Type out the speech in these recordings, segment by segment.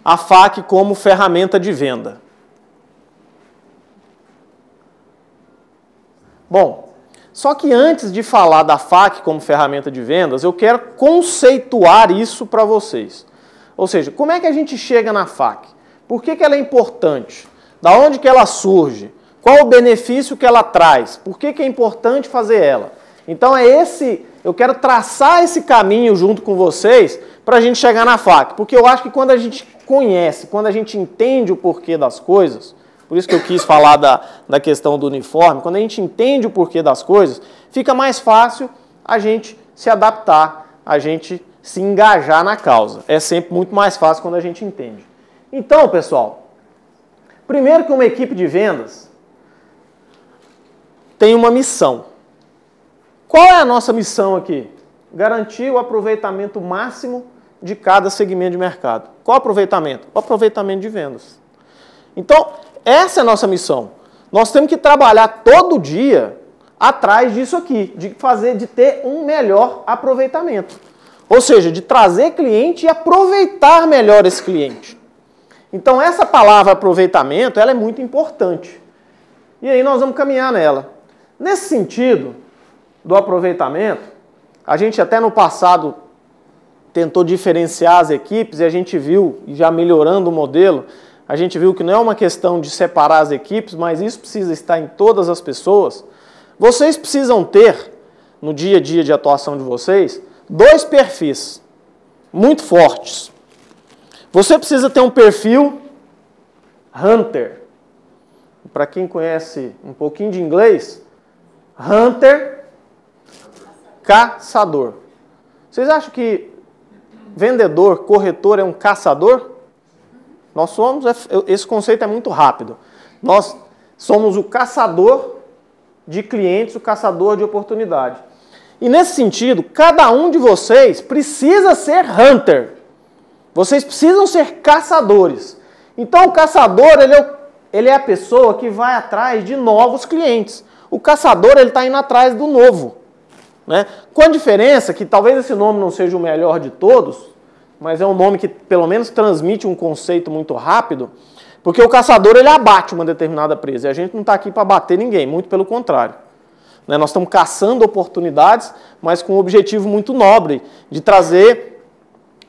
a FAQ como ferramenta de venda? Bom, só que antes de falar da FAQ como ferramenta de vendas, eu quero conceituar isso para vocês. Ou seja, como é que a gente chega na FAQ? Por que ela é importante? Da onde que ela surge? Qual o benefício que ela traz? Por que é importante fazer ela? Então eu quero traçar esse caminho junto com vocês para a gente chegar na FAQ. Porque eu acho que quando a gente conhece, quando a gente entende o porquê das coisas, por isso que eu quis falar da questão do uniforme, quando a gente entende o porquê das coisas, fica mais fácil a gente se adaptar, a gente se engajar na causa. É sempre muito mais fácil quando a gente entende. Então, pessoal, primeiro que uma equipe de vendas tem uma missão. Qual é a nossa missão aqui? Garantir o aproveitamento máximo de cada segmento de mercado. Qual aproveitamento? O aproveitamento de vendas. Então, essa é a nossa missão. Nós temos que trabalhar todo dia atrás disso aqui, de ter um melhor aproveitamento. Ou seja, de trazer cliente e aproveitar melhor esse cliente. Então, essa palavra aproveitamento, ela é muito importante. E aí nós vamos caminhar nela. Nesse sentido do aproveitamento, a gente até no passado tentou diferenciar as equipes e a gente viu, e já melhorando o modelo, a gente viu que não é uma questão de separar as equipes, mas isso precisa estar em todas as pessoas. Vocês precisam ter, no dia a dia de atuação de vocês, 2 perfis muito fortes. Você precisa ter um perfil Hunter. Para quem conhece um pouquinho de inglês, Hunter, caçador. Vocês acham que vendedor, corretor é um caçador? Nós somos, esse conceito é muito rápido. Nós somos o caçador de clientes, o caçador de oportunidade. E nesse sentido, cada um de vocês precisa ser hunter. Vocês precisam ser caçadores. Então o caçador, ele é a pessoa que vai atrás de novos clientes. O caçador, ele está indo atrás do novo. Né? Com a diferença que talvez esse nome não seja o melhor de todos, mas é um nome que pelo menos transmite um conceito muito rápido, porque o caçador ele abate uma determinada presa, e a gente não está aqui para bater ninguém, muito pelo contrário. Né? Nós estamos caçando oportunidades, mas com um objetivo muito nobre, de trazer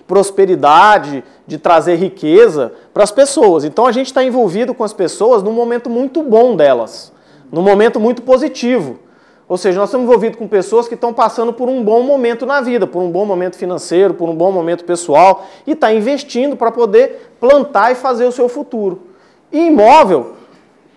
prosperidade, de trazer riqueza para as pessoas. Então a gente está envolvido com as pessoas num momento muito bom delas, num momento muito positivo. Ou seja, nós estamos envolvidos com pessoas que estão passando por um bom momento na vida, por um bom momento financeiro, por um bom momento pessoal, e está investindo para poder plantar e fazer o seu futuro. E imóvel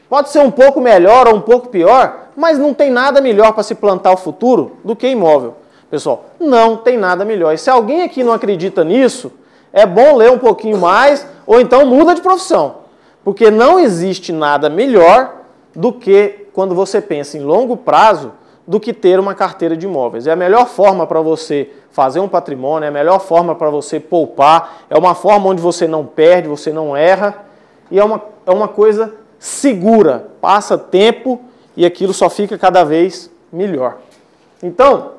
pode ser um pouco melhor ou um pouco pior, mas não tem nada melhor para se plantar o futuro do que imóvel. Pessoal, não tem nada melhor. E se alguém aqui não acredita nisso, é bom ler um pouquinho mais, ou então muda de profissão. Porque não existe nada melhor do que, quando você pensa em longo prazo, do que ter uma carteira de imóveis. É a melhor forma para você fazer um patrimônio, é a melhor forma para você poupar, é uma forma onde você não perde, você não erra, e é uma coisa segura, passa tempo e aquilo só fica cada vez melhor. Então,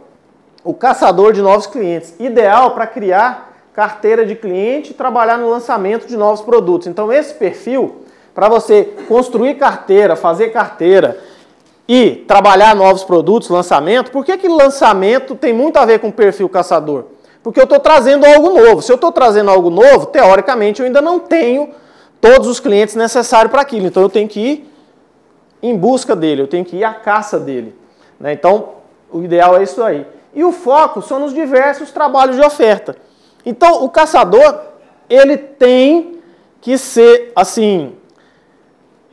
o caçador de novos clientes, ideal para criar carteira de cliente e trabalhar no lançamento de novos produtos. Então, esse perfil, para você construir carteira, fazer carteira, e trabalhar novos produtos, lançamento, por que lançamento tem muito a ver com o perfil caçador? Porque eu estou trazendo algo novo. Se eu estou trazendo algo novo, teoricamente eu ainda não tenho todos os clientes necessários para aquilo. Então eu tenho que ir em busca dele, eu tenho que ir à caça dele. Né? Então o ideal é isso aí. E o foco são nos diversos trabalhos de oferta. Então o caçador, ele tem que ser assim,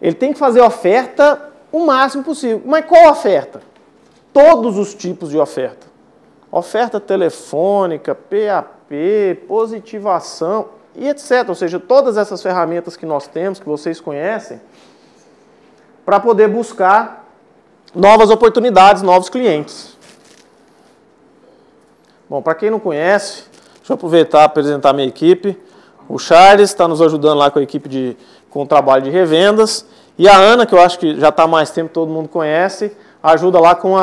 ele tem que fazer oferta o máximo possível. Mas qual oferta? Todos os tipos de oferta. Oferta telefônica, PAP, positivação e etc. Ou seja, todas essas ferramentas que nós temos, que vocês conhecem, para poder buscar novas oportunidades, novos clientes. Bom, para quem não conhece, deixa eu aproveitar e apresentar a minha equipe. O Charles está nos ajudando lá com a equipe com o trabalho de revendas. E a Ana, que eu acho que já está há mais tempo, todo mundo conhece, ajuda lá com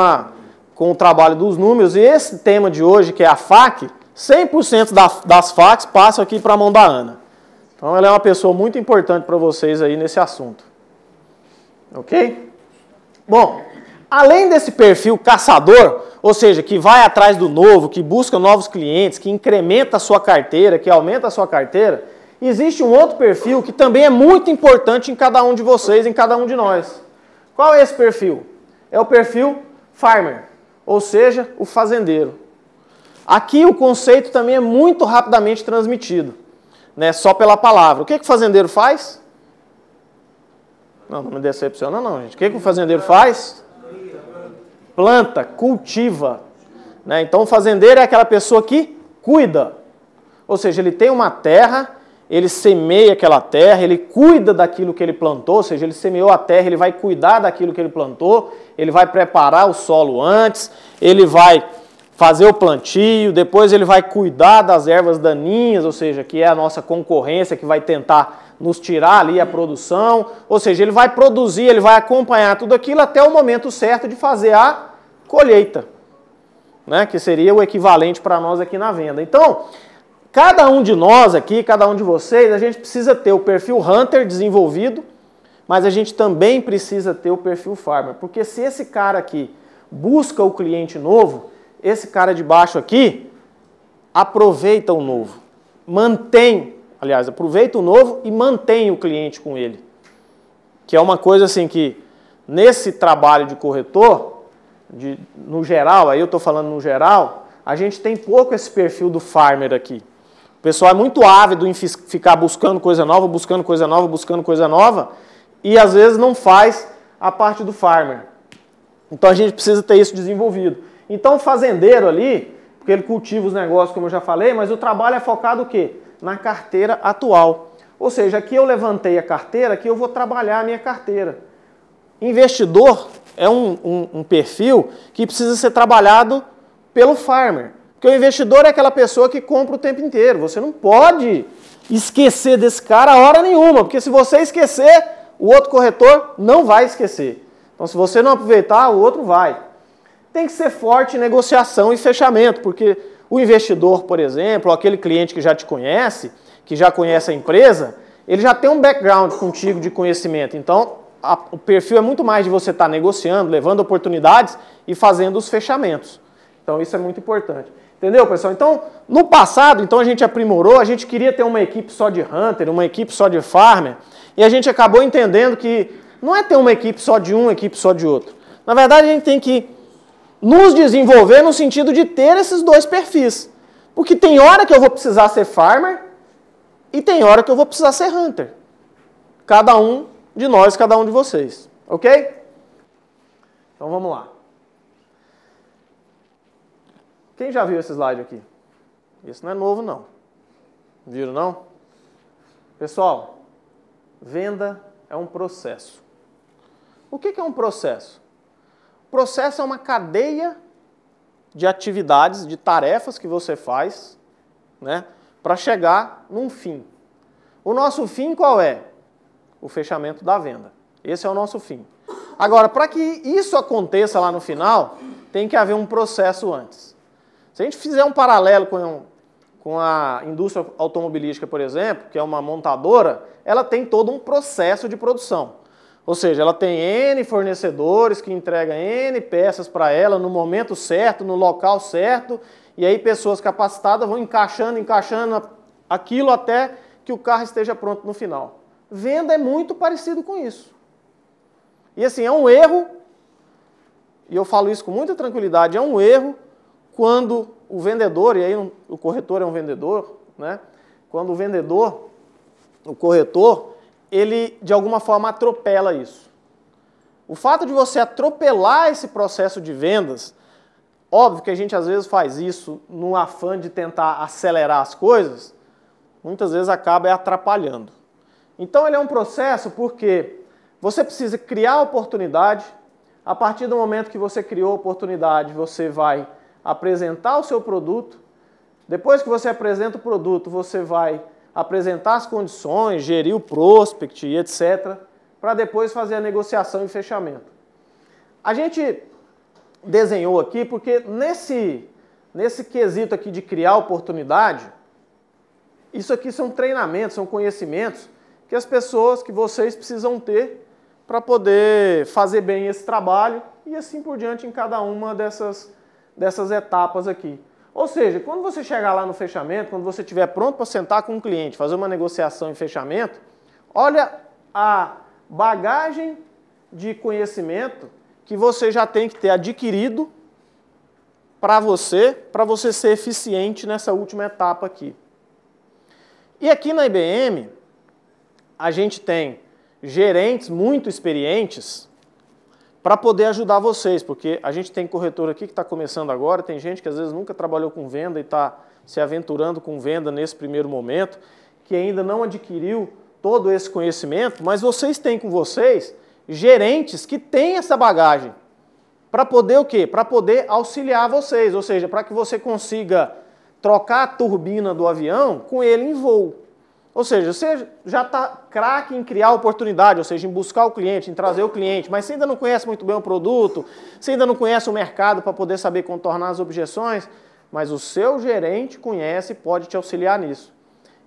o trabalho dos números. E esse tema de hoje, que é a FAQ, 100% das FAQs passam aqui para a mão da Ana. Então ela é uma pessoa muito importante para vocês aí nesse assunto. Ok? Bom, além desse perfil caçador, ou seja, que vai atrás do novo, que busca novos clientes, que incrementa a sua carteira, que aumenta a sua carteira, existe um outro perfil que também é muito importante em cada um de vocês, em cada um de nós. Qual é esse perfil? É o perfil farmer, ou seja, o fazendeiro. Aqui o conceito também é muito rapidamente transmitido, né, só pela palavra. O que o fazendeiro faz? Não me decepciona não, gente. O que o fazendeiro faz? Planta, cultiva. Né? Então o fazendeiro é aquela pessoa que cuida. Ou seja, ele tem uma terra, ele semeia aquela terra, ele cuida daquilo que ele plantou, ou seja, ele semeou a terra, ele vai cuidar daquilo que ele plantou, ele vai preparar o solo antes, ele vai fazer o plantio, depois ele vai cuidar das ervas daninhas, ou seja, que é a nossa concorrência que vai tentar nos tirar ali a produção, ou seja, ele vai produzir, ele vai acompanhar tudo aquilo até o momento certo de fazer a colheita, né, que seria o equivalente para nós aqui na venda. Então, cada um de nós aqui, cada um de vocês, a gente precisa ter o perfil Hunter desenvolvido, mas a gente também precisa ter o perfil Farmer, porque se esse cara aqui busca o cliente novo, esse cara de baixo aqui aproveita o novo, aproveita o novo e mantém o cliente com ele. Que é uma coisa assim que, nesse trabalho de corretor, no geral, aí eu estou falando no geral, a gente tem pouco esse perfil do farmer aqui. O pessoal é muito ávido em ficar buscando coisa nova, buscando coisa nova, buscando coisa nova, e às vezes não faz a parte do farmer. Então a gente precisa ter isso desenvolvido. Então o fazendeiro ali, porque ele cultiva os negócios, como eu já falei, mas o trabalho é focado o quê? Na carteira atual. Ou seja, aqui eu levantei a carteira, aqui eu vou trabalhar a minha carteira. Investidor é um perfil que precisa ser trabalhado pelo farmer. Porque o investidor é aquela pessoa que compra o tempo inteiro. Você não pode esquecer desse cara a hora nenhuma, porque se você esquecer, o outro corretor não vai esquecer. Então se você não aproveitar, o outro vai. Tem que ser forte em negociação e fechamento, porque o investidor, por exemplo, ou aquele cliente que já te conhece, que já conhece a empresa, ele já tem um background contigo de conhecimento. Então, o perfil é muito mais de você estar negociando, levando oportunidades e fazendo os fechamentos. Então, isso é muito importante. Entendeu, pessoal? Então, no passado, então a gente aprimorou, a gente queria ter uma equipe só de Hunter, uma equipe só de Farmer, e a gente acabou entendendo que não é ter uma equipe só de um, uma equipe só de outro. Na verdade, a gente tem que nos desenvolver no sentido de ter esses dois perfis. Porque tem hora que eu vou precisar ser farmer e tem hora que eu vou precisar ser hunter. Cada um de nós, cada um de vocês. Ok? Então vamos lá. Quem já viu esse slide aqui? Esse não é novo, não. Viram, não? Pessoal, venda é um processo. O que é um processo? O processo é uma cadeia de atividades, de tarefas que você faz, né, para chegar num fim. O nosso fim qual é? O fechamento da venda. Esse é o nosso fim. Agora, para que isso aconteça lá no final, tem que haver um processo antes. Se a gente fizer um paralelo com a indústria automobilística, por exemplo, que é uma montadora, ela tem todo um processo de produção. Ou seja, ela tem N fornecedores que entregam N peças para ela no momento certo, no local certo, e aí pessoas capacitadas vão encaixando aquilo até que o carro esteja pronto no final. Venda é muito parecido com isso. E assim, é um erro, e eu falo isso com muita tranquilidade, é um erro quando o vendedor, e aí o corretor é um vendedor, né? Quando o corretor, ele de alguma forma atropela isso. O fato de você atropelar esse processo de vendas, óbvio que a gente às vezes faz isso no afã de tentar acelerar as coisas, muitas vezes acaba atrapalhando. Então ele é um processo porque você precisa criar a oportunidade, a partir do momento que você criou a oportunidade, você vai apresentar o seu produto, depois que você apresenta o produto, você vai apresentar as condições, gerir o prospect e etc., para depois fazer a negociação e fechamento. A gente desenhou aqui porque nesse quesito aqui de criar oportunidade, Isso aqui são treinamentos, são conhecimentos que as pessoas, que vocês precisam ter para poder fazer bem esse trabalho e assim por diante em cada uma dessas etapas aqui. Ou seja, quando você chegar lá no fechamento, quando você estiver pronto para sentar com um cliente, fazer uma negociação em fechamento, olha a bagagem de conhecimento que você já tem que ter adquirido para você ser eficiente nessa última etapa aqui. E aqui na IBM, a gente tem gerentes muito experientes para poder ajudar vocês, porque a gente tem corretor aqui que está começando agora, tem gente que às vezes nunca trabalhou com venda e está se aventurando com venda nesse primeiro momento, que ainda não adquiriu todo esse conhecimento, mas vocês têm com vocês gerentes que têm essa bagagem para poder o quê? Para poder auxiliar vocês, ou seja, para que você consiga trocar a turbina do avião com ele em voo. Ou seja, você já está craque em criar oportunidade, ou seja, em buscar o cliente, em trazer o cliente, mas você ainda não conhece muito bem o produto, você ainda não conhece o mercado para poder saber contornar as objeções, mas o seu gerente conhece e pode te auxiliar nisso.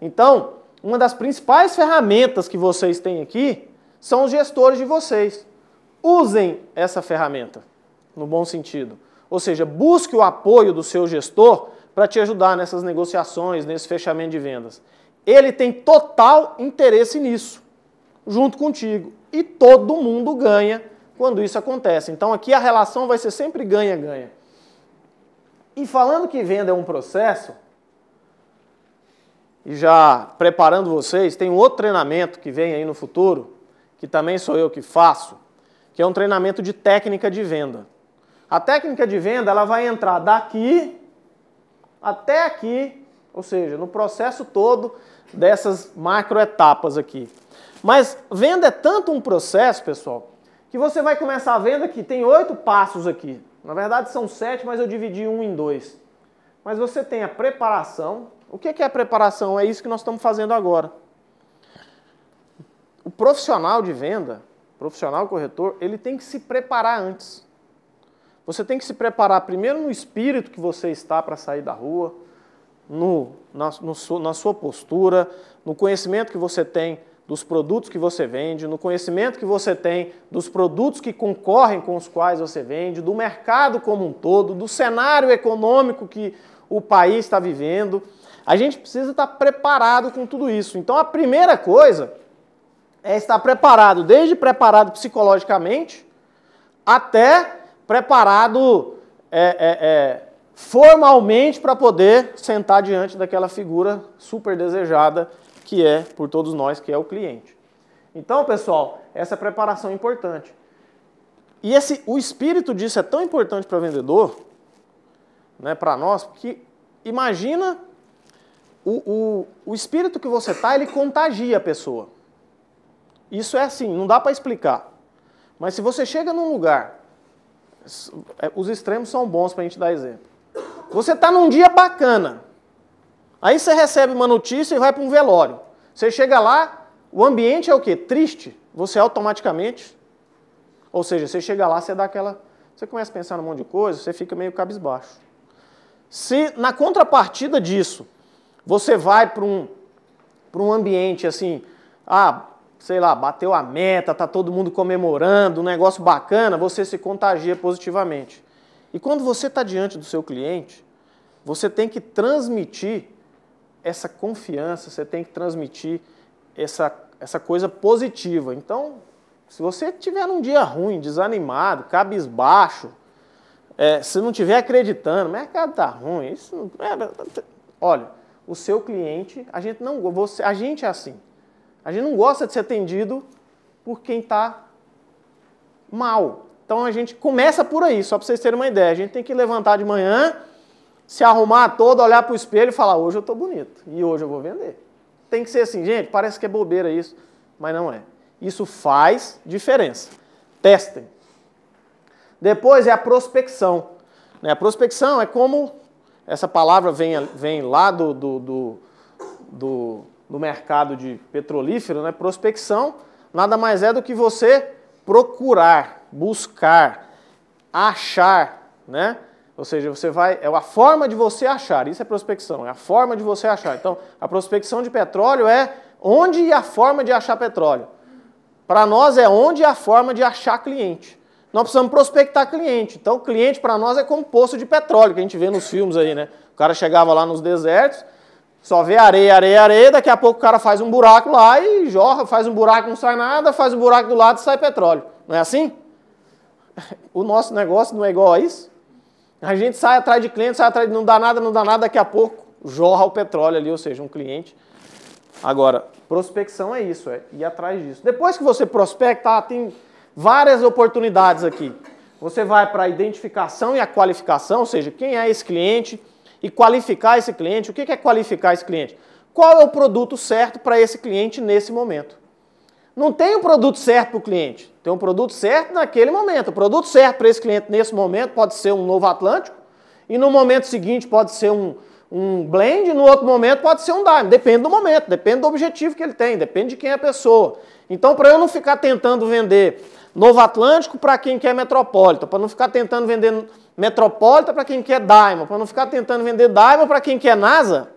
Então, uma das principais ferramentas que vocês têm aqui são os gestores de vocês. Usem essa ferramenta, no bom sentido. Ou seja, busque o apoio do seu gestor para te ajudar nessas negociações, nesse fechamento de vendas. Ele tem total interesse nisso, junto contigo. E todo mundo ganha quando isso acontece. Então aqui a relação vai ser sempre ganha-ganha. E falando que venda é um processo, e já preparando vocês, tem um outro treinamento que vem aí no futuro, que também sou eu que faço, que é um treinamento de técnica de venda. A técnica de venda ela vai entrar daqui até aqui, ou seja, no processo todo dessas macroetapas aqui. Mas venda é tanto um processo, pessoal, que você vai começar a venda que tem 8 passos aqui. Na verdade são 7, mas eu dividi um em 2. Mas você tem a preparação. O que é a preparação? É isso que nós estamos fazendo agora. O profissional de venda, profissional corretor, ele tem que se preparar antes. Você tem que se preparar primeiro no espírito que você está para sair da rua, na sua postura, no conhecimento que você tem dos produtos que você vende, no conhecimento que você tem dos produtos que concorrem com os quais você vende, do mercado como um todo, do cenário econômico que o país está vivendo. A gente precisa estar preparado com tudo isso. Então a primeira coisa é estar preparado, desde preparado psicologicamente até preparado formalmente para poder sentar diante daquela figura super desejada que é, por todos nós, que é o cliente. Então, pessoal, essa preparação é importante. E o espírito disso é tão importante para o vendedor, né, para nós, que imagina o espírito que você está, ele contagia a pessoa. Isso é assim, não dá para explicar. Mas se você chega num lugar, os extremos são bons para a gente dar exemplo. Você está num dia bacana, aí você recebe uma notícia e vai para um velório. Você chega lá, o ambiente é o quê? Triste. Você automaticamente, ou seja, você chega lá, você dá aquela... Você começa a pensar num monte de coisa, você fica meio cabisbaixo. Se na contrapartida disso, você vai para um ambiente assim, sei lá, bateu a meta, está todo mundo comemorando, um negócio bacana, você se contagia positivamente. E quando você está diante do seu cliente, você tem que transmitir essa confiança, você tem que transmitir essa coisa positiva. Então, se você tiver num dia ruim, desanimado, cabisbaixo, se não estiver acreditando, o mercado está ruim, isso não, olha, o seu cliente, a gente é assim. A gente não gosta de ser atendido por quem está mal. Então a gente começa por aí, só para vocês terem uma ideia. A gente tem que levantar de manhã, se arrumar todo, olhar para o espelho e falar, hoje eu estou bonito e hoje eu vou vender. Tem que ser assim, gente, parece que é bobeira isso, mas não é. Isso faz diferença. Testem. Depois é a prospecção. A prospecção é como, essa palavra vem lá do mercado de petrolífero, né? Prospecção nada mais é do que você procurar, buscar, achar, né? Ou seja, é a forma de você achar, isso é prospecção, é a forma de você achar. Então, a prospecção de petróleo é onde e a forma de achar petróleo. Para nós é onde e a forma de achar cliente. Nós precisamos prospectar cliente. Então, o cliente para nós é como poço de petróleo, que a gente vê nos filmes aí, né? O cara chegava lá nos desertos, só vê areia, areia, areia, daqui a pouco o cara faz um buraco lá e jorra, faz um buraco, não sai nada, faz um buraco do lado e sai petróleo. Não é assim? O nosso negócio não é igual a isso? A gente sai atrás de cliente, sai atrás de não dá nada, daqui a pouco jorra o petróleo ali, ou seja, um cliente. Agora, prospecção é isso, é ir atrás disso. Depois que você prospecta, tem várias oportunidades aqui. Você vai para a identificação e a qualificação, ou seja, quem é esse cliente e qualificar esse cliente. O que é qualificar esse cliente? Qual é o produto certo para esse cliente nesse momento? Não tem um produto certo para o cliente, tem um produto certo naquele momento. O produto certo para esse cliente nesse momento pode ser um Novo Atlântico e no momento seguinte pode ser um blend e no outro momento pode ser um Diamond. Depende do momento, depende do objetivo que ele tem, depende de quem é a pessoa. Então, para eu não ficar tentando vender Novo Atlântico para quem quer Metropolitan, para não ficar tentando vender Metropolitan para quem quer Diamond, para não ficar tentando vender Diamond para quem quer NASA,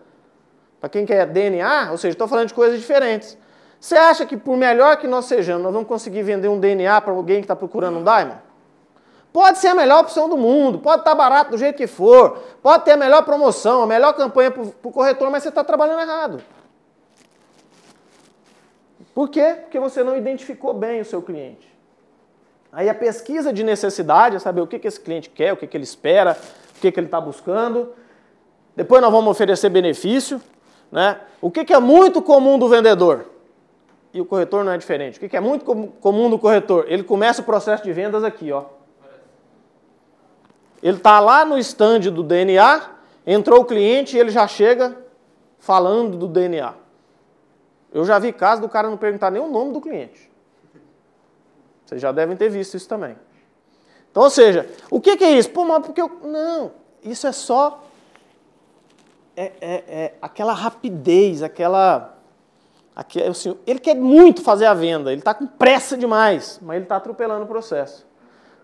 para quem quer DNA, ou seja, estou falando de coisas diferentes. Você acha que por melhor que nós sejamos, nós vamos conseguir vender um DNA para alguém que está procurando um Diamond? Pode ser a melhor opção do mundo, pode estar barato do jeito que for, pode ter a melhor promoção, a melhor campanha para o corretor, mas você está trabalhando errado. Por quê? Porque você não identificou bem o seu cliente. Aí a pesquisa de necessidade é saber o que esse cliente quer, o que ele espera, o que ele está buscando. Depois nós vamos oferecer benefício, né? O que é muito comum do vendedor? E o corretor não é diferente. O que é muito comum do corretor? Ele começa o processo de vendas aqui, ó. Ele está lá no stand do DNA, entrou o cliente e ele já chega falando do DNA. Eu já vi casos do cara não perguntar nem o nome do cliente. Vocês já devem ter visto isso também. Então, ou seja, o que é isso? Pô, mas porque eu... Não, isso é só... aquela rapidez, assim, ele quer muito fazer a venda, ele está com pressa demais, mas ele está atropelando o processo.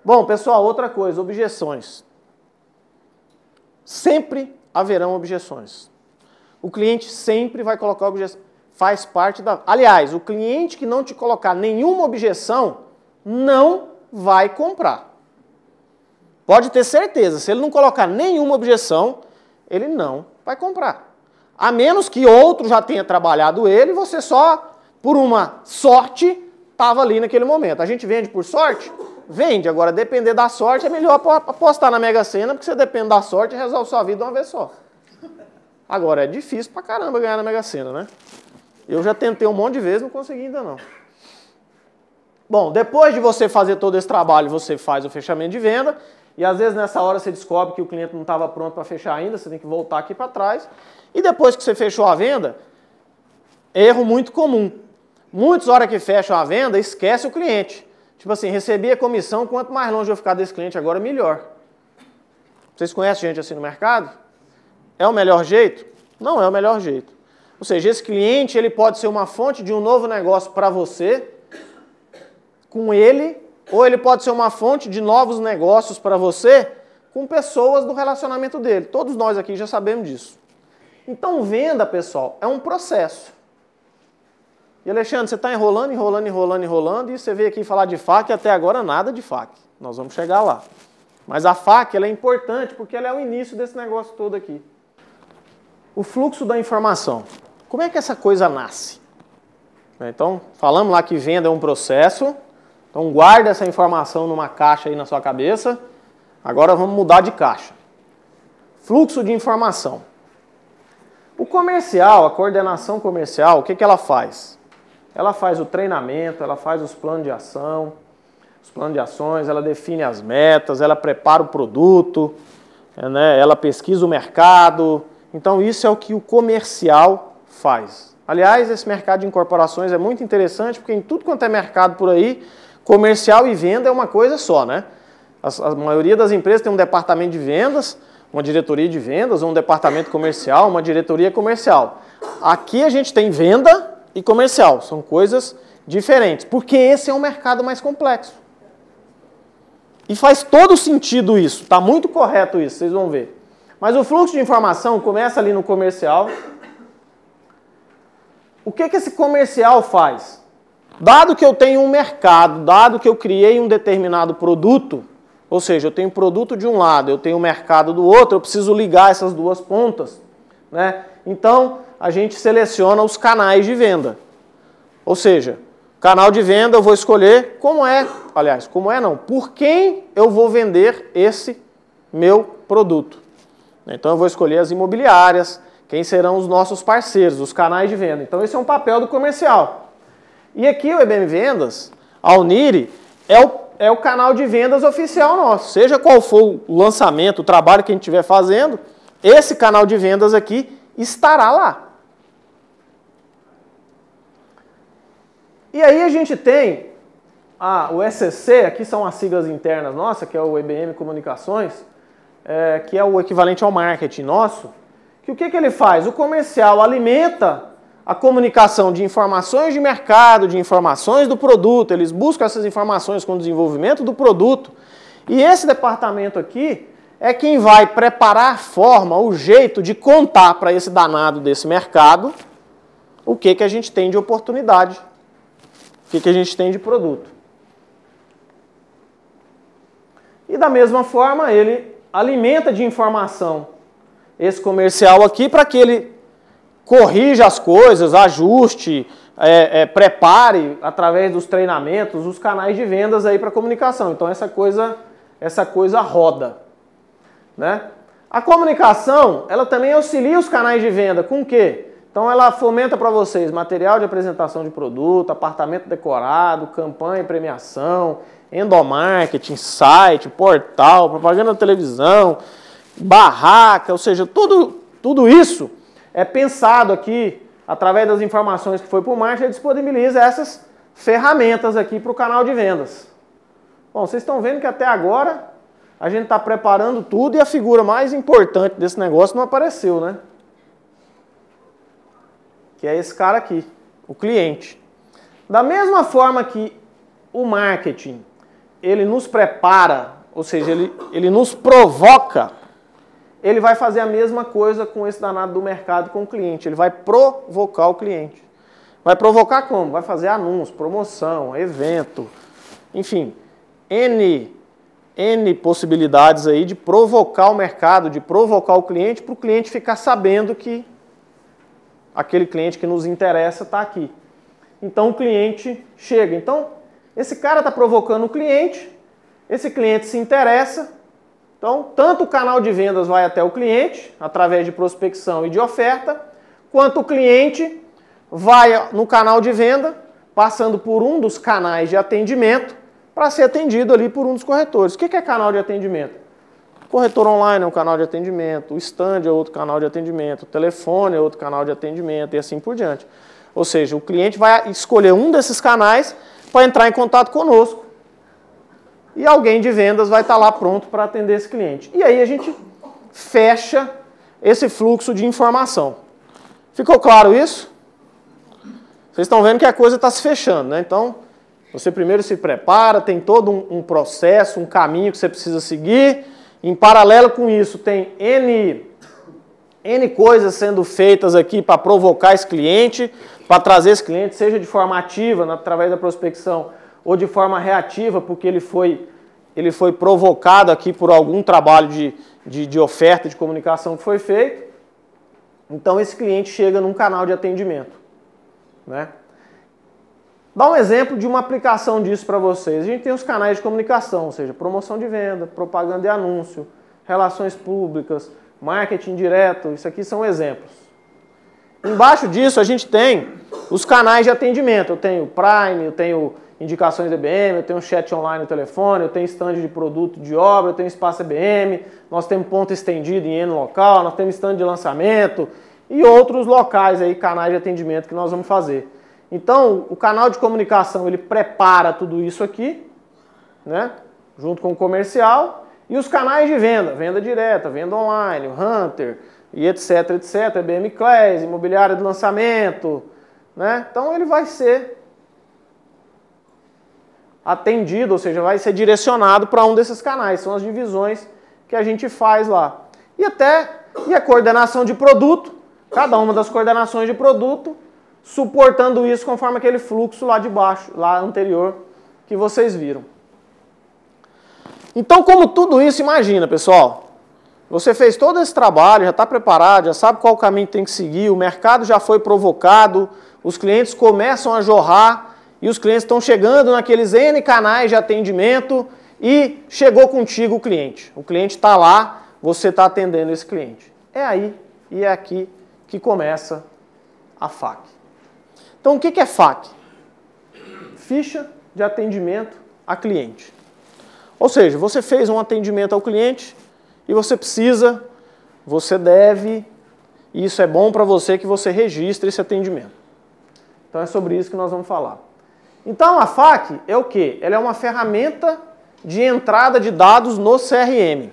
Bom, pessoal, outra coisa, objeções. Sempre haverão objeções. O cliente sempre vai colocar objeção. Faz parte da... Aliás, o cliente que não te colocar nenhuma objeção não vai comprar. Pode ter certeza, se ele não colocar nenhuma objeção, ele não vai comprar. A menos que outro já tenha trabalhado ele e você só, por uma sorte, estava ali naquele momento. A gente vende por sorte? Vende. Agora, depender da sorte, é melhor apostar na Mega Sena, porque você depende da sorte e resolve sua vida de uma vez só. Agora, é difícil pra caramba ganhar na Mega Sena, né? Eu já tentei um monte de vezes, não consegui ainda não. Bom, depois de você fazer todo esse trabalho, você faz o fechamento de venda, e às vezes nessa hora você descobre que o cliente não estava pronto para fechar ainda, você tem que voltar aqui para trás. E depois que você fechou a venda, erro muito comum. Muitos, hora que fecham a venda, esquece o cliente. Tipo assim, recebi a comissão, quanto mais longe eu ficar desse cliente agora, melhor. Vocês conhecem gente assim no mercado? É o melhor jeito? Não é o melhor jeito. Ou seja, esse cliente ele pode ser uma fonte de um novo negócio para você, com ele, ou ele pode ser uma fonte de novos negócios para você, com pessoas do relacionamento dele. Todos nós aqui já sabemos disso. Então, venda, pessoal, é um processo. E, Alexandre, você está enrolando, e você veio aqui falar de FAQ e até agora nada de FAQ. Nós vamos chegar lá. Mas a FAQ ela é importante porque ela é o início desse negócio todo aqui. O fluxo da informação. Como é que essa coisa nasce? Então, falamos lá que venda é um processo. Então, guarda essa informação numa caixa aí na sua cabeça. Agora vamos mudar de caixa. Fluxo de informação. O comercial, a coordenação comercial, o que ela faz? Ela faz o treinamento, ela faz os planos de ação, os planos de ações, ela define as metas, ela prepara o produto, né? Ela pesquisa o mercado. Então, isso é o que o comercial faz. Aliás, esse mercado de incorporações é muito interessante, porque em tudo quanto é mercado por aí, comercial e venda é uma coisa só, né? A maioria das empresas tem um departamento de vendas, uma diretoria de vendas, ou um departamento comercial, uma diretoria comercial. Aqui a gente tem venda e comercial, são coisas diferentes, porque esse é um mercado mais complexo. E faz todo sentido isso, está muito correto isso, vocês vão ver. Mas o fluxo de informação começa ali no comercial. O que esse comercial faz? Dado que eu tenho um mercado, dado que eu criei um determinado produto, ou seja, eu tenho produto de um lado, eu tenho o mercado do outro, eu preciso ligar essas duas pontas, né? Então, a gente seleciona os canais de venda. Ou seja, canal de venda eu vou escolher por quem eu vou vender esse meu produto. Então, eu vou escolher as imobiliárias, quem serão os nossos parceiros, os canais de venda. Então, esse é um papel do comercial. E aqui o IBM Vendas, a Unire, é o canal de vendas oficial nosso. Seja qual for o lançamento, o trabalho que a gente estiver fazendo, esse canal de vendas aqui estará lá. E aí a gente tem o SCC, aqui são as siglas internas nossas, que é o IBM Comunicações, que é o equivalente ao marketing nosso, que o que ele faz? O comercial alimenta a comunicação de informações de mercado, de informações do produto, eles buscam essas informações com o desenvolvimento do produto, e esse departamento aqui é quem vai preparar a forma, o jeito de contar para esse danado desse mercado o que a gente tem de oportunidade, o que a gente tem de produto. E da mesma forma, ele alimenta de informação esse comercial aqui para que ele corrija as coisas, ajuste, prepare através dos treinamentos os canais de vendas aí para comunicação. Então essa coisa roda, né? A comunicação, ela também auxilia os canais de venda com o quê? Então ela fomenta para vocês material de apresentação de produto, apartamento decorado, campanha e premiação, endomarketing, site, portal, propaganda na televisão, barraca, ou seja, tudo isso é pensado aqui, através das informações que foi para o marketing, ele disponibiliza essas ferramentas aqui para o canal de vendas. Bom, vocês estão vendo que até agora a gente está preparando tudo e a figura mais importante desse negócio não apareceu, né? Que é esse cara aqui, o cliente. Da mesma forma que o marketing, ele nos prepara, ou seja, ele nos provoca, ele vai fazer a mesma coisa com esse danado do mercado com o cliente. Ele vai provocar o cliente. Vai provocar como? Vai fazer anúncio, promoção, evento, enfim, N possibilidades aí de provocar o mercado, de provocar o cliente, para o cliente ficar sabendo que aquele cliente que nos interessa está aqui. Então o cliente chega. Então, esse cara está provocando o cliente, esse cliente se interessa. Então, tanto o canal de vendas vai até o cliente, através de prospecção e de oferta, quanto o cliente vai no canal de venda, passando por um dos canais de atendimento, para ser atendido ali por um dos corretores. O que é canal de atendimento? O corretor online é um canal de atendimento, o stand é outro canal de atendimento, o telefone é outro canal de atendimento e assim por diante. Ou seja, o cliente vai escolher um desses canais para entrar em contato conosco. E alguém de vendas vai estar lá pronto para atender esse cliente. E aí a gente fecha esse fluxo de informação. Ficou claro isso? Vocês estão vendo que a coisa está se fechando, né? Então, você primeiro se prepara, tem todo um processo, um caminho que você precisa seguir. Em paralelo com isso, tem N coisas sendo feitas aqui para provocar esse cliente, para trazer esse cliente, seja de forma ativa, através da prospecção, ou de forma reativa, porque ele foi provocado aqui por algum trabalho de oferta, de comunicação que foi feito. Então esse cliente chega num canal de atendimento, né? Dá um exemplo de uma aplicação disso para vocês. A gente tem os canais de comunicação, ou seja, promoção de venda, propaganda e anúncio, relações públicas, marketing direto, isso aqui são exemplos. Embaixo disso a gente tem os canais de atendimento. Eu tenho Prime, eu tenho indicações IBM, eu tenho chat online no telefone, eu tenho stand de produto de obra, eu tenho espaço IBM, nós temos ponto estendido em N local, nós temos stand de lançamento e outros locais aí, canais de atendimento que nós vamos fazer. Então, o canal de comunicação, ele prepara tudo isso aqui, né, junto com o comercial, e os canais de venda, venda direta, venda online, o Hunter, e etc, etc, IBM Class, imobiliária de lançamento, né? Então ele vai ser atendido, ou seja, vai ser direcionado para um desses canais. São as divisões que a gente faz lá. E a coordenação de produto, cada uma das coordenações de produto, suportando isso conforme aquele fluxo lá de baixo, lá anterior, que vocês viram. Então, como tudo isso, imagina, pessoal, você fez todo esse trabalho, já está preparado, já sabe qual caminho tem que seguir, o mercado já foi provocado, os clientes começam a jorrar e os clientes estão chegando naqueles N canais de atendimento e chegou contigo o cliente. O cliente está lá, você está atendendo esse cliente. É aí e é aqui que começa a FAQ. Então, o que é FAQ? Ficha de atendimento a cliente. Ou seja, você fez um atendimento ao cliente e você deve, e isso é bom para você que você registre esse atendimento. Então é sobre isso que nós vamos falar. Então a FAQ é o quê? Ela é uma ferramenta de entrada de dados no CRM.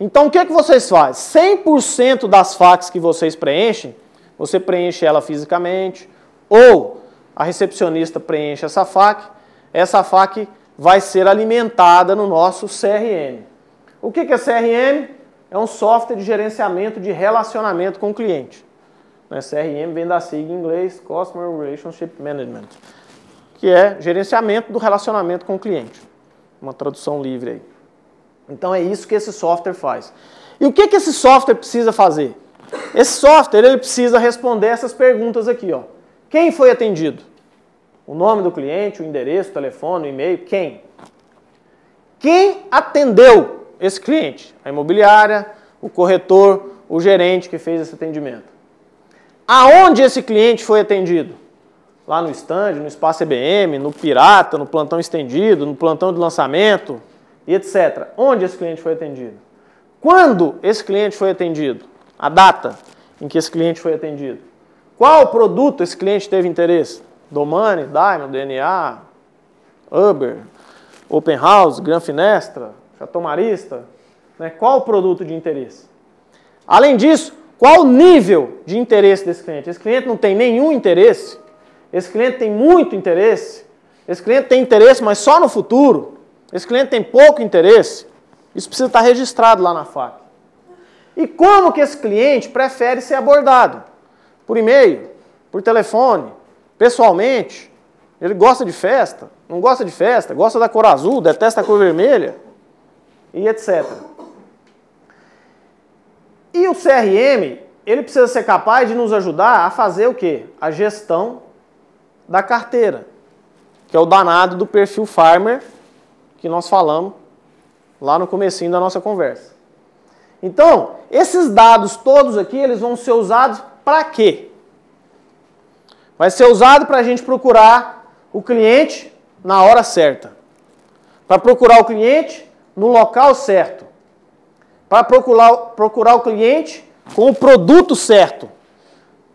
Então o que vocês fazem? 100% das FAQs que vocês preenchem, você preenche ela fisicamente, ou a recepcionista preenche essa FAQ vai ser alimentada no nosso CRM. O que é CRM? É um software de gerenciamento de relacionamento com o cliente. CRM vem da sigla em inglês, Customer Relationship Management, que é gerenciamento do relacionamento com o cliente. Uma tradução livre aí. Então é isso que esse software faz. E o que esse software precisa fazer? Esse software ele precisa responder essas perguntas aqui. Ó. Quem foi atendido? O nome do cliente, o endereço, o telefone, o e-mail, quem? Quem atendeu esse cliente? A imobiliária, o corretor, o gerente que fez esse atendimento. Aonde esse cliente foi atendido? Lá no stand, no espaço EBM, no Pirata, no plantão estendido, no plantão de lançamento e etc. Onde esse cliente foi atendido? Quando esse cliente foi atendido? A data em que esse cliente foi atendido. Qual produto esse cliente teve interesse? Domani, Diamond, DNA, Uber, Open House, Gran Finestra, Chateau Marista. Né? Qual o produto de interesse? Além disso, qual o nível de interesse desse cliente? Esse cliente não tem nenhum interesse? Esse cliente tem muito interesse? Esse cliente tem interesse, mas só no futuro? Esse cliente tem pouco interesse? Isso precisa estar registrado lá na FAQ. E como que esse cliente prefere ser abordado? Por e-mail? Por telefone? Pessoalmente? Ele gosta de festa? Não gosta de festa? Gosta da cor azul? Detesta a cor vermelha? E etc. E o CRM, ele precisa ser capaz de nos ajudar a fazer o quê? A gestão da carteira, que é o danado do perfil Farmer que nós falamos lá no comecinho da nossa conversa. Então, esses dados todos aqui, eles vão ser usados para quê? Vai ser usado para a gente procurar o cliente na hora certa, para procurar o cliente no local certo, para procurar o cliente com o produto certo,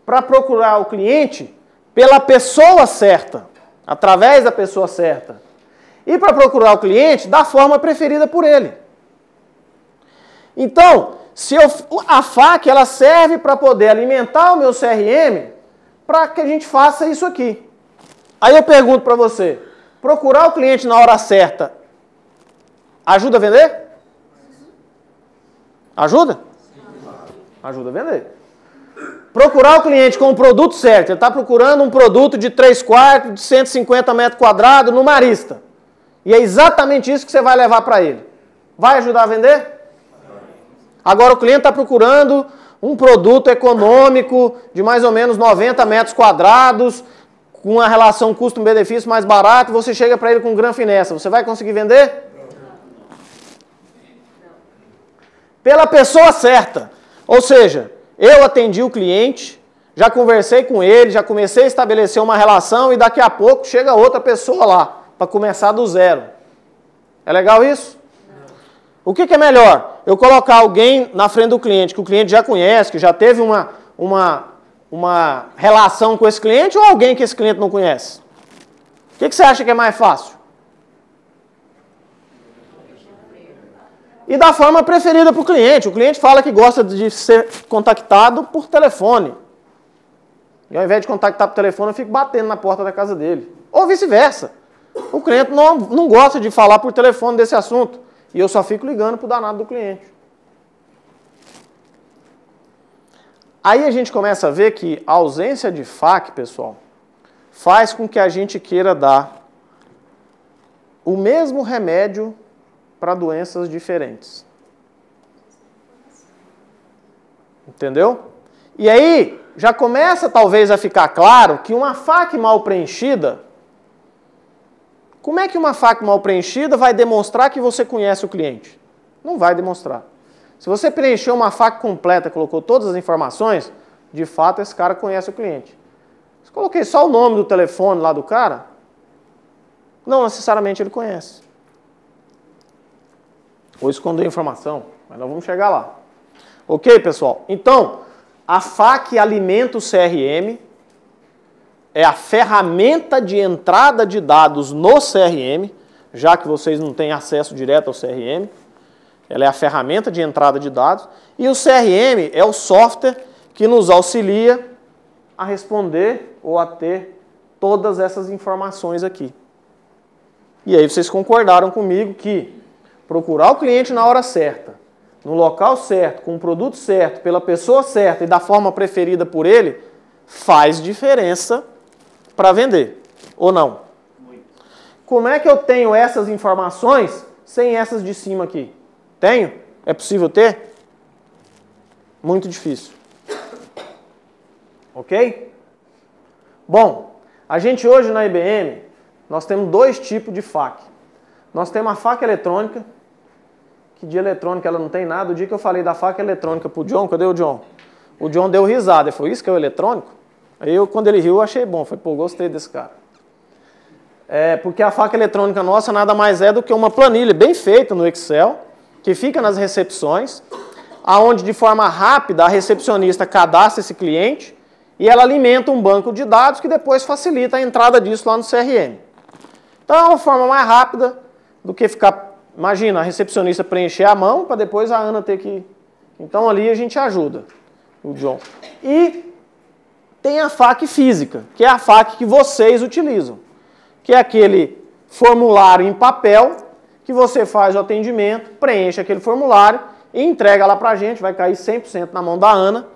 para procurar o cliente pela pessoa certa, através da pessoa certa, e para procurar o cliente da forma preferida por ele. Então, a FAQ ela serve para poder alimentar o meu CRM para que a gente faça isso aqui. Aí eu pergunto para você, procurar o cliente na hora certa ajuda a vender? Ajuda? Ajuda a vender. Procurar o cliente com o produto certo. Ele está procurando um produto de 3/4, de 150 metros quadrados no Marista. E é exatamente isso que você vai levar para ele. Vai ajudar a vender? Agora o cliente está procurando um produto econômico de mais ou menos 90 metros quadrados, com uma relação custo-benefício mais barato, você chega para ele com Gran Finestra. Você vai conseguir vender? Pela pessoa certa. Ou seja, eu atendi o cliente, já conversei com ele, já comecei a estabelecer uma relação e daqui a pouco chega outra pessoa lá, para começar do zero. É legal isso? O que é melhor? Eu colocar alguém na frente do cliente, que o cliente já conhece, que já teve uma relação com esse cliente, ou alguém que esse cliente não conhece? O que você acha que é mais fácil? E da forma preferida para o cliente. O cliente fala que gosta de ser contactado por telefone. E ao invés de contactar por telefone, eu fico batendo na porta da casa dele. Ou vice-versa. O cliente não gosta de falar por telefone desse assunto. E eu só fico ligando para o danado do cliente. Aí a gente começa a ver que a ausência de FAQ, pessoal, faz com que a gente queira dar o mesmo remédio para doenças diferentes. Entendeu? E aí, já começa talvez a ficar claro que uma FAQ mal preenchida... Como é que uma FAQ mal preenchida vai demonstrar que você conhece o cliente? Não vai demonstrar. Se você preencheu uma FAQ completa, colocou todas as informações, de fato esse cara conhece o cliente. Se coloquei só o nome do telefone lá do cara, não necessariamente ele conhece. Ou escondeu informação, mas nós vamos chegar lá. Ok, pessoal? Então, a FAQ alimenta o CRM, é a ferramenta de entrada de dados no CRM, já que vocês não têm acesso direto ao CRM. Ela é a ferramenta de entrada de dados. E o CRM é o software que nos auxilia a responder ou a ter todas essas informações aqui. E aí vocês concordaram comigo que procurar o cliente na hora certa, no local certo, com o produto certo, pela pessoa certa e da forma preferida por ele, faz diferença para vender, ou não? Muito. Como é que eu tenho essas informações sem essas de cima aqui? Tenho? É possível ter? Muito difícil. Ok? Bom, a gente hoje na IBM, nós temos dois tipos de FAQ. Nós temos a FAQ eletrônica, que de eletrônica ela não tem nada. O dia que eu falei da FAQ eletrônica pro John, cadê o John? O John deu risada, ele falou, isso que é o eletrônico? Aí eu, quando ele riu, eu achei bom. Falei, pô, gostei desse cara. Porque a FAQ eletrônica nossa nada mais é do que uma planilha bem feita no Excel, que fica nas recepções, aonde de forma rápida a recepcionista cadastra esse cliente e ela alimenta um banco de dados que depois facilita a entrada disso lá no CRM. Então é uma forma mais rápida do que ficar, imagina, a recepcionista preencher a mão para depois a Ana ter que... Então ali a gente ajuda o John. E tem a FAQ física, que é a FAQ que vocês utilizam, que é aquele formulário em papel que você faz o atendimento, preenche aquele formulário e entrega lá para a gente, vai cair 100% na mão da Ana,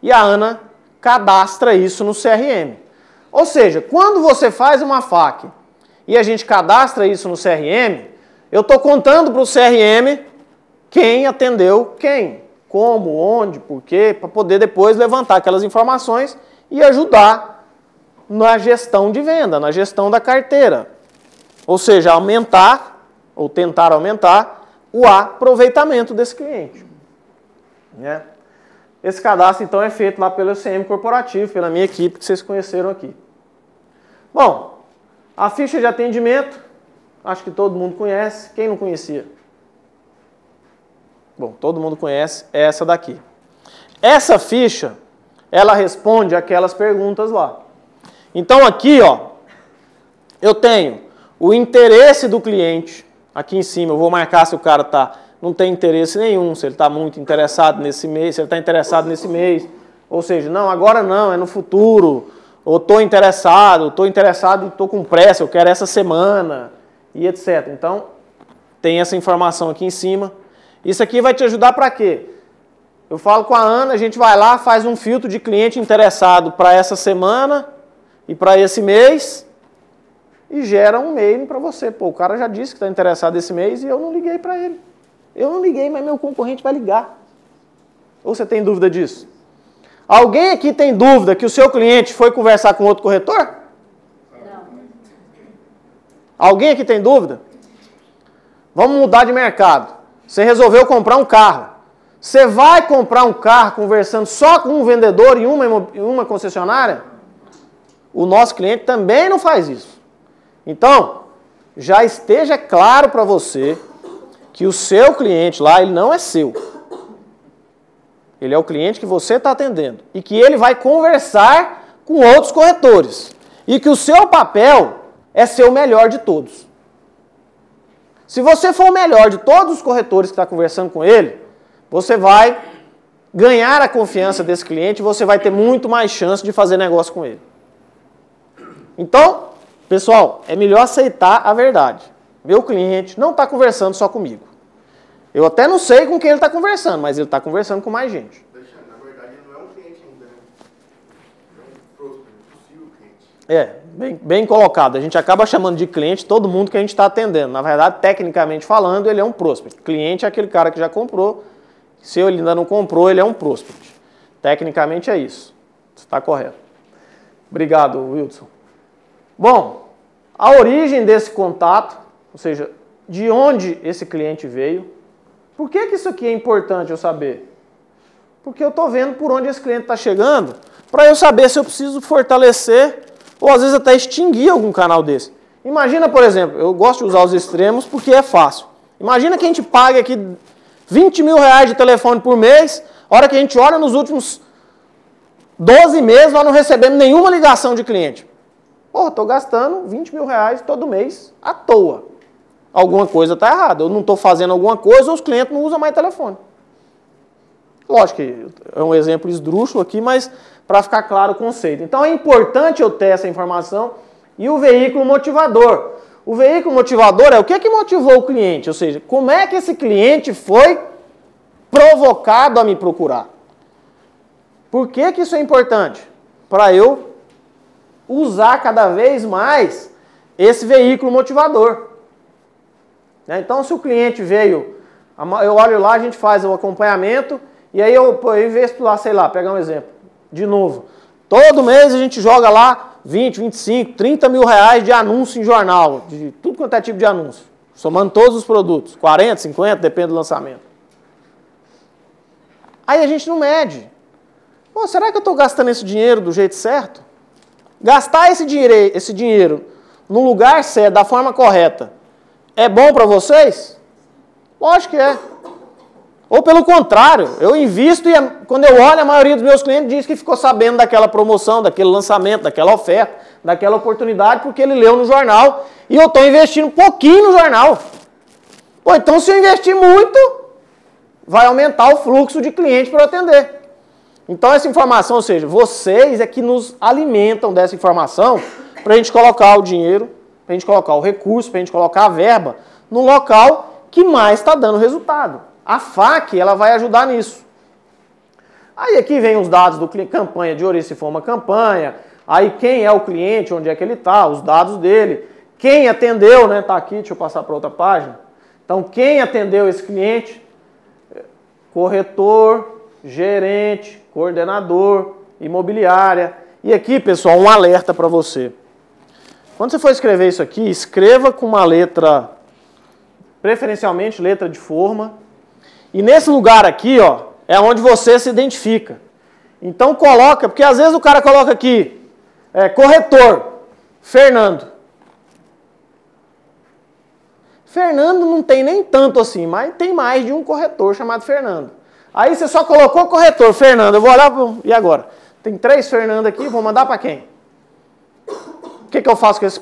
e a Ana cadastra isso no CRM. Ou seja, quando você faz uma FAQ e a gente cadastra isso no CRM, eu estou contando para o CRM quem atendeu quem, como, onde, por quê, para poder depois levantar aquelas informações e ajudar na gestão de venda, na gestão da carteira. Ou seja, aumentar, ou tentar aumentar, o aproveitamento desse cliente. Né? Esse cadastro, então, é feito lá pelo ECM corporativo, pela minha equipe que vocês conheceram aqui. Bom, a ficha de atendimento, acho que todo mundo conhece. Quem não conhecia? Bom, todo mundo conhece essa daqui. Essa ficha, ela responde aquelas perguntas lá. Então aqui, ó, eu tenho o interesse do cliente. Aqui em cima eu vou marcar se o cara não tem interesse nenhum, se ele está muito interessado nesse mês, se ele está interessado nesse mês. Ou seja, não, agora não, é no futuro. Ou estou interessado e estou com pressa, eu quero essa semana, e etc. Então, tem essa informação aqui em cima. Isso aqui vai te ajudar para quê? Eu falo com a Ana, a gente vai lá, faz um filtro de cliente interessado para essa semana e para esse mês e gera um e-mail para você. Pô, o cara já disse que está interessado esse mês e eu não liguei para ele. Eu não liguei, mas meu concorrente vai ligar. Ou você tem dúvida disso? Alguém aqui tem dúvida que o seu cliente foi conversar com outro corretor? Não. Alguém aqui tem dúvida? Vamos mudar de mercado. Você resolveu comprar um carro. Você vai comprar um carro conversando só com um vendedor em uma concessionária? O nosso cliente também não faz isso. Então, já esteja claro para você que o seu cliente lá, ele não é seu. Ele é o cliente que você está atendendo. E que ele vai conversar com outros corretores. E que o seu papel é ser o melhor de todos. Se você for o melhor de todos os corretores que está conversando com ele, você vai ganhar a confiança desse cliente e você vai ter muito mais chance de fazer negócio com ele. Então, Pessoal, é melhor aceitar a verdade. Meu cliente não está conversando só comigo. Eu até não sei com quem ele está conversando, mas ele está conversando com mais gente. Alexandre, na verdade, ele não é um cliente ainda, né? É um próspero, possível cliente. Bem colocado. A gente acaba chamando de cliente todo mundo que a gente está atendendo. Na verdade, tecnicamente falando, ele é um prospect. Cliente é aquele cara que já comprou. Se ele ainda não comprou, ele é um prospect. Tecnicamente é isso. Está correto. Obrigado, Wilson. Bom, a origem desse contato, ou seja, de onde esse cliente veio. Por que isso aqui é importante eu saber? Porque eu estou vendo por onde esse cliente está chegando, para eu saber se eu preciso fortalecer ou às vezes até extinguir algum canal desse. Imagina, por exemplo, eu gosto de usar os extremos porque é fácil. Imagina que a gente pague aqui 20 mil reais de telefone por mês, a hora que a gente olha nos últimos 12 meses, nós não recebemos nenhuma ligação de cliente. Porra, estou gastando 20 mil reais todo mês à toa. Alguma coisa está errada. Eu não estou fazendo alguma coisa ou os clientes não usam mais telefone. Lógico que é um exemplo esdrúxulo aqui, mas para ficar claro o conceito. Então é importante eu ter essa informação e o veículo motivador. O veículo motivador é o que motivou o cliente, ou seja, como é que esse cliente foi provocado a me procurar. Por que isso é importante? Para eu usar cada vez mais esse veículo motivador. Então, se o cliente veio, eu olho lá, a gente faz o acompanhamento, e aí eu investo lá, sei lá, pegar um exemplo, de novo. Todo mês a gente joga lá 20, 25, 30 mil reais de anúncio em jornal, de tudo quanto é tipo de anúncio, somando todos os produtos, 40, 50, depende do lançamento. Aí a gente não mede. Pô, será que eu estou gastando esse dinheiro do jeito certo? Gastar esse dinheiro no lugar certo, da forma correta, é bom para vocês? Lógico que é. Ou pelo contrário, eu invisto e quando eu olho, a maioria dos meus clientes diz que ficou sabendo daquela promoção, daquele lançamento, daquela oferta, daquela oportunidade, porque ele leu no jornal e eu estou investindo um pouquinho no jornal. Pô, então se eu investir muito, vai aumentar o fluxo de clientes para eu atender. Então essa informação, ou seja, vocês é que nos alimentam dessa informação para a gente colocar o dinheiro, para a gente colocar o recurso, para a gente colocar a verba no local que mais está dando resultado. A FAQ, ela vai ajudar nisso. Aí aqui vem os dados do cliente, campanha de origem, se for uma campanha, aí quem é o cliente, onde é que ele está, os dados dele, quem atendeu, né, tá aqui, deixa eu passar para outra página. Então, quem atendeu esse cliente? Corretor, gerente, coordenador, imobiliária. E aqui, pessoal, um alerta para você. Quando você for escrever isso aqui, escreva com uma letra, preferencialmente letra de forma. E nesse lugar aqui, ó, é onde você se identifica. Então coloca, porque às vezes o cara coloca aqui, corretor, Fernando. Fernando não tem nem tanto assim, mas tem mais de um corretor chamado Fernando. Aí você só colocou corretor, Fernando. Eu vou olhar, e agora? Tem 3 Fernando aqui, vou mandar para quem? O que eu faço com esse?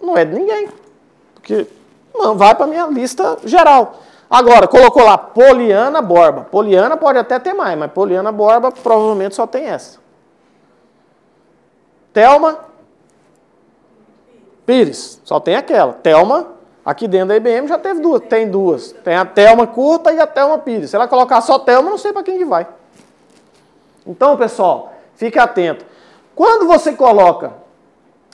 Não é de ninguém. Porque não, vai para a minha lista geral. Agora, colocou lá Poliana Borba. Poliana pode até ter mais, mas Poliana Borba provavelmente só tem essa. Thelma Pires, só tem aquela. Thelma, aqui dentro da IBM já teve duas, tem duas. Tem a Thelma Curta e a Thelma Pires. Se ela colocar só Thelma, não sei para quem que vai. Então, pessoal, fique atento. Quando você coloca,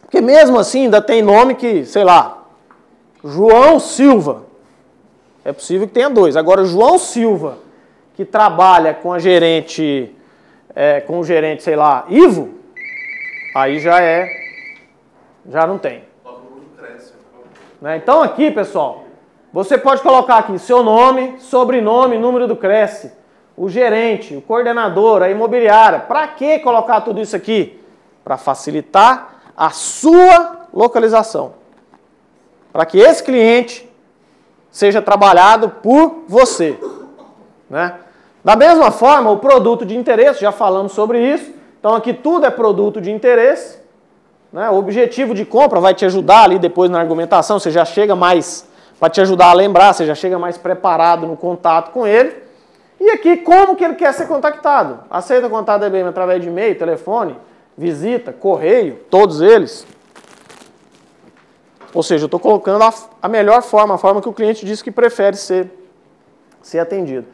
porque mesmo assim ainda tem nome que, sei lá, João Silva. É possível que tenha 2. Agora, João Silva, que trabalha com a gerente, com o gerente, sei lá, Ivo, aí já não tem. Né? Então aqui, pessoal, você pode colocar aqui seu nome, sobrenome, número do Cresce, o gerente, o coordenador, a imobiliária. Para que colocar tudo isso aqui? Para facilitar a sua localização. Para que esse cliente seja trabalhado por você. Né? Da mesma forma, o produto de interesse, já falamos sobre isso. Então aqui tudo é produto de interesse. Né? O objetivo de compra vai te ajudar ali depois na argumentação, você já chega mais, para te ajudar a lembrar, você já chega mais preparado no contato com ele. E aqui, como que ele quer ser contactado? Aceita contato da IBM através de e-mail, telefone, visita, correio, todos eles. Ou seja, eu estou colocando a melhor forma, a forma que o cliente diz que prefere ser atendido.